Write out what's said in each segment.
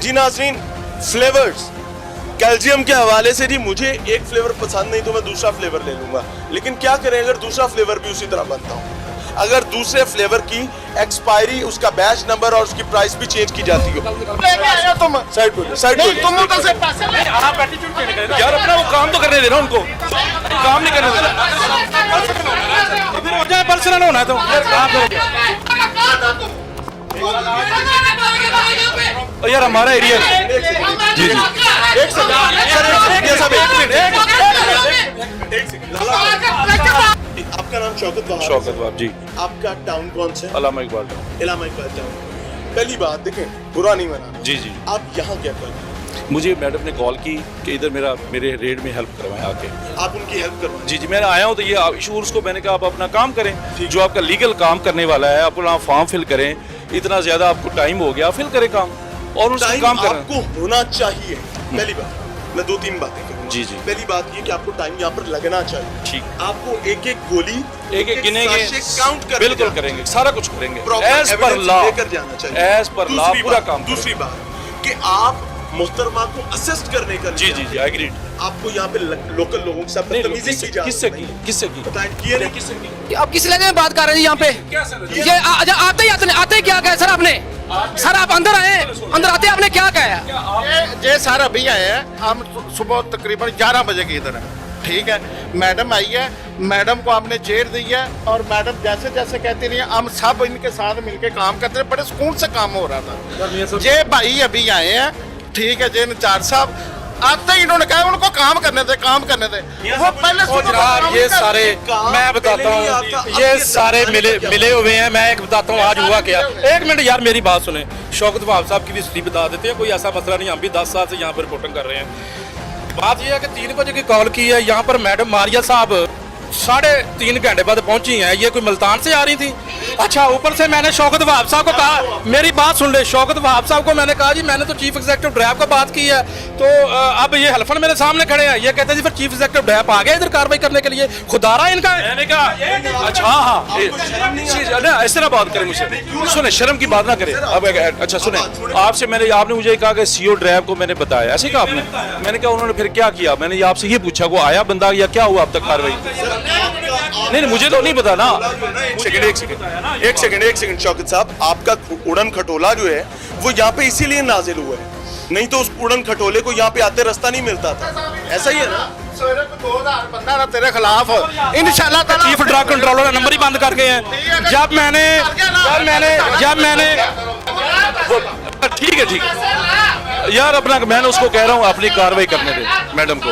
जी नाज़रीन, flavours calcium के हवाले से जी मुझे एक फ्लेवर पसंद नहीं तो मैं दूसरा फ्लेवर ले लूंगा, लेकिन क्या करें अगर दूसरा फ्लेवर भी उसी तरह बनता हो, अगर दूसरे फ्लेवर की एक्सपायरी, उसका बैच नंबर और उसकी प्राइस भी चेंज की जाती हो। तुम साइड तुम उधर से पैसे ले, आप एटीट्यूड क्यों निकल रहे हो यार? अपना वो काम तो करने देना उनको, काम नहीं करने देना, फिर हो जाए पर्सनल होना है तो यार हमारा एरिया जी जी एक सेकंड। आपका नाम शौकत वहाब जी। आपका टाउन कौन सा है? इलामा इकबाल टाउन। पहली बात देखें, बुरा नहीं मना जी जी। आप यहाँ क्या कर रहे हैं? मुझे मैडम ने कॉल की कि इधर मेरे रेड में हेल्प करवाएं आके। आप उनकी हेल्प करवाएं? जी जी, मैं आया हूँ तो ये इशूज को मैंने कहा आप अपना काम करें, जो आपका लीगल काम करने वाला है, अपना फॉर्म फिल करें, इतना ज्यादा आपको टाइम हो गया, फिल करें काम और उसका काम करें। आपको होना चाहिए। पहली बात मैं 2-3 बातें करूंगा। जी जी। पहली बात ये कि आपको टाइम यहाँ पर लगना चाहिए। ठीक। आपको एक एक गोली एक गिनेंगे, काउंट कर बिल्कुल करेंगे, सारा कुछ करेंगे एज पर लॉ लेकर जाना चाहिए। एज पर लॉ पूरा काम। दूसरी बात कि आप मोहतरमा को असिस्ट करने का जी जी जी एग्रीड। आपको यहाँ पे लोकल लोगों के साथ बदतमीजी की जा रही है। किससे की आप किस लगे बात कर रहे हैं यहाँ पे? ये आते ही क्या कहा सर आपने? सर आप अंदर आए, अंदर आते आपने क्या कहा? ये सर अभी आए हैं, हम सुबह तकरीबन 11 बजे के इधर है, ठीक है। मैडम आई है, मैडम को आपने चेयर दी है और मैडम जैसे जैसे कहती रही है, हम सब इनके साथ मिलके काम करते रहे, बड़े सुकून से काम हो रहा था। ये भाई अभी आए हैं, ठीक है, जे इंचार्ज साहब आते ही इन्होंने कहा उनको काम करने दे। वो पहले ये सारे मैं बताता हूँ, ये सारे मिले हुए हैं। मैं एक बताता हूँ आज हुआ क्या। एक मिनट यार मेरी बात सुने। शौकत वहाब साहब की भी हिस्ट्री बता देते हैं, कोई ऐसा मसला नहीं। हम भी 10 साल से यहाँ पर रिपोर्टिंग कर रहे हैं। बात यह है कि 3 बजे की कॉल की है, यहाँ पर मैडम मारिया साहब 3.5 घंटे बाद पहुंची हैं। ये कोई मुल्तान से आ रही थी। अच्छा, ऊपर से मैंने शौकत वहाब साहब को कहा, मेरी बात सुन ले, शौकत वहाब साहब को मैंने कहा जी मैंने तो चीफ एग्जीक्यूटिव ड्राइव को बात की है, तो अब ये हल्फन मेरे सामने खड़े हैं, ये कहते हैं जी फिर चीफ एग्जीक्यूटिव ड्राइव आ गया इधर कार्रवाई करने के लिए। खुदारा इनका। मैंने कहा अच्छा हाँ इस तरह बात करें मुझसे, सुने शर्म की बात ना करें। अब अच्छा सुने, आपने मुझे कहा कि सीओ ड्राइव को मैंने बताया, ऐसे कहा आपने? मैंने कहा उन्होंने फिर क्या किया? मैंने आपसे ये पूछा वो आया बंदा या क्या हुआ अब तक कार्रवाई? नहीं मुझे तो नहीं पता ना। एक सेकंड शौकत साहब, आपका उड़न खटोला जो है वो यहाँ पे इसीलिए नाजिल हुआ है, नहीं तो उस उड़न खटोले को यहाँ पे आते रास्ता नहीं मिलता था। ऐसा ही है ना? 2000 बंदा ना तेरे खिलाफ इंशाल्लाह चीफ ड्रग कंट्रोलर का नंबर ही बंद कर गए हैं। जब मैंने ठीक है यार, अपना मैंने उसको कह रहा हूँ अपनी कार्रवाई करने दे मैडम को।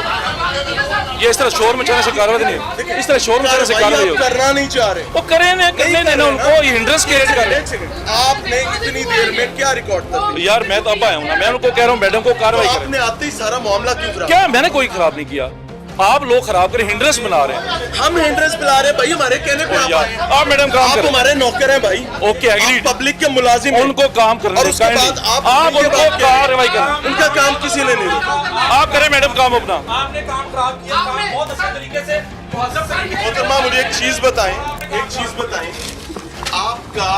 ये इस तरह शोर मचाने से कार्रवाई नहीं, इस तरह शोर मचाने से कार्रवाई करना नहीं चाह रहे, वो करने देना उनको, हिंड्रेस क्रिएट कर रहे हैं। आपने इतनी देर में क्या रिकॉर्ड कर दिया? यार मैं तो अब आया हूँ ना, मैं उनको कह रहा हूँ मैडम को कार्रवाई करें। आपने आते ही सारा मामला क्यों खराब? क्या मैंने कोई खराब नहीं किया, आप लोग खराब करें, हिंड्रेस बना रहे हैं। हम हिंड्रेस बुला रहे हैं भाई, हमारे कहने पे आप मैडम काम करें। हमारे नौकर हैं भाई। Okay agreed. पब्लिक के मुलाजिम उनको काम करने और उसके बाद आप उनको कार्रवाई करें। उनका काम किसी ने नहीं रोका। आप करें मैडम काम अपना। आपने काम खराब किया, काम बहुत अच्छे तरीके से मोहतरमा मुझे एक चीज बताएं, आपका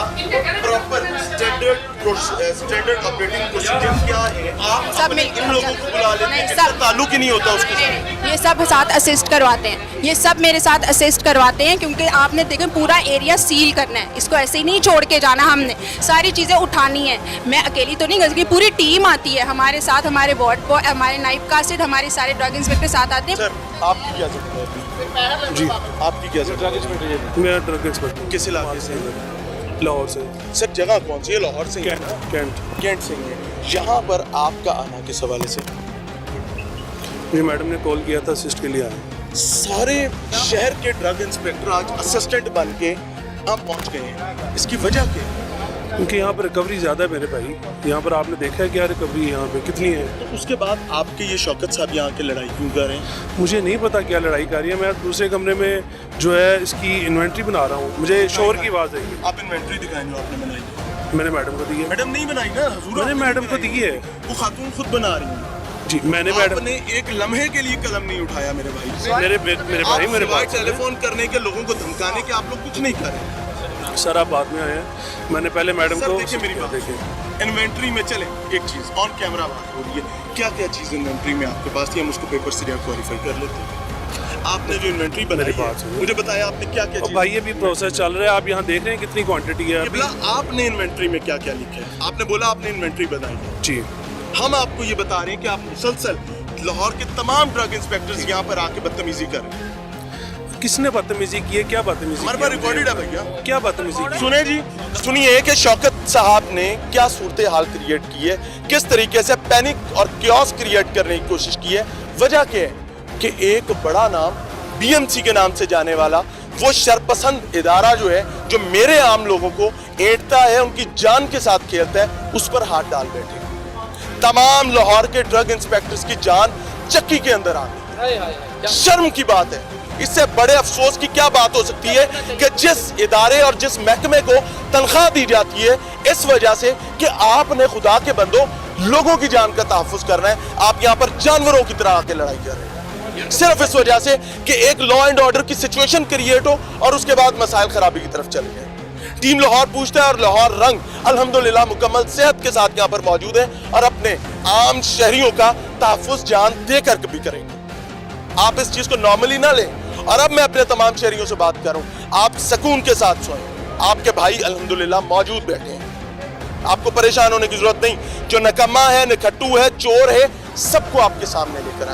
प्रॉपर स्टैंडर्ड ऑपरेटिंग प्रोसीजर क्या है? आप सब इन लोगों को बुला लेते हैं, इसका ताल्लुक ही नहीं होता उसके साथ। ये सब साथ असिस्ट करवाते हैं, ये सब मेरे साथ असिस्ट करवाते हैं, क्योंकि आपने देखें पूरा एरिया सील करना है, इसको ऐसे ही नहीं छोड़ के जाना, हमने सारी चीज़ें उठानी है। मैं अकेली तो नहीं कर सकती, पूरी टीम आती है हमारे साथ, हमारे वार्ड बॉय, हमारे नाइब कासिद, हमारे सारे ड्रग इंस्पेक्टर साथ आते हैं। सर आपकी क्या जरूरत है? जी आपकी क्या जरूरत है? मैं ड्रग इंस्पेक्टर। किस इलाके से? लाहौर से। सर जगह कौन सी है? लाहौर से? कैंट से है। यहाँ पर आपका आना किस हवाले से? मुझे मैडम ने कॉल किया था, असिस्ट के लिए आया। सारे शहर के ड्रग इंस्पेक्टर आज असिस्टेंट बन के आप पहुँच गए हैं, इसकी वजह क्या है? क्योंकि यहाँ पर रिकवरी ज़्यादा है मेरे भाई, यहाँ पर आपने देखा है क्या रिकवरी यहाँ पे कितनी है। तो उसके बाद आपके ये शौकत साहब यहाँ के लड़ाई क्यों कर रहे हैं? मुझे नहीं पता क्या लड़ाई कर रही है। मैं दूसरे कमरे में जो है इसकी इन्वेंट्री बना रहा हूँ, मुझे शोर की आवाज़ आई। आप इन्वेंट्री दिखाएं जो आपने बनाई? मैंने मैडम को दी है। मैडम नहीं बनाई ना, मैंने मैडम को दी है। वो खातून खुद बना रही है। जी मैंने मैडम ने एक लम्हे के लिए कलम नहीं उठाया मेरे भाई। मेरे भाई टेलीफोन करने के, लोगों को धमकाने के आप लोग कुछ नहीं कर रहे। सर आप बाद में आए हैं, मैंने पहले मैडम को देखिए मेरी बात देखिए, इन्वेंट्री में चले एक चीज ऑन कैमरा बात हो रही है, क्या क्या चीज इन्वेंट्री में आपके पास थी, हम उसको पेपर से क्वालिफाई कर लेते हैं। आपने जो इन्वेंट्री बनाई मेरी बात है, सुनो। मुझे बताया आपने क्या क्या और भाई ये भी प्रोसेस चल रहा है, आप यहाँ देख रहे हैं कितनी क्वांटिटी है अभी। आपने इन्वेंट्री में क्या क्या लिखा है, आपने बोला आपने इन्वेंट्री बनाई है, जी हम आपको ये बता रहे हैं कि आप मुसलसल लाहौर के तमाम ड्रग इंस्पेक्टर्स यहाँ पर आके बदतमीजी कर रहे हैं। किसने बदतमीजी की है, क्या बदतमीजी हमारे की है? पास रिकॉर्डेड है भैया। क्या बदतमीजी की? सुने जी, सुनिए कि शौकत साहब ने क्या सूरत हाल क्रिएट की है, किस तरीके से पैनिक और क्योस क्रिएट करने की कोशिश की है। वजह क्या है कि एक बड़ा नाम बीएमसी के नाम से जाने वाला वो शरपसंद इदारा जो है, जो मेरे आम लोगों को ऐंठता है, उनकी जान के साथ खेलता है, उस पर हाथ डाल बैठे। तमाम लाहौर के ड्रग इंस्पेक्टर्स की जान चक्की के अंदर आ गई। शर्म की बात है, इससे बड़े अफसोस की क्या बात हो सकती है कि जिस इदारे और जिस महकमे को तनख्वाह दी जाती है इस वजह से कि आपने खुदा के बंदो लोगों की जान का तहफ्फुज करना है, आप यहाँ पर जानवरों की तरह आके लड़ाई कर रहे हैं सिर्फ इस वजह से कि एक लॉ एंड ऑर्डर की सिचुएशन क्रिएट हो और उसके बाद मसाइल खराबी की तरफ चले गए। टीम लाहौर पूछता है और लाहौर रंग अल्हम्दुलिल्लाह मुकम्मल सेहत के साथ यहाँ पर मौजूद है और अपने आम शहरियों का तहफ्फुज जान देकर भी करेंगे। आप इस चीज को नॉर्मली ना लें। और अब मैं अपने तमाम शहरियों से बात कर रहा हूं, आप सुकून के साथ सोएं, आपके भाई अल्हम्दुलिल्लाह मौजूद बैठे हैं, आपको परेशान होने की जरूरत नहीं। जो नकम्मा है, निखट्टू है, चोर है, सबको आपके सामने लेकर आए।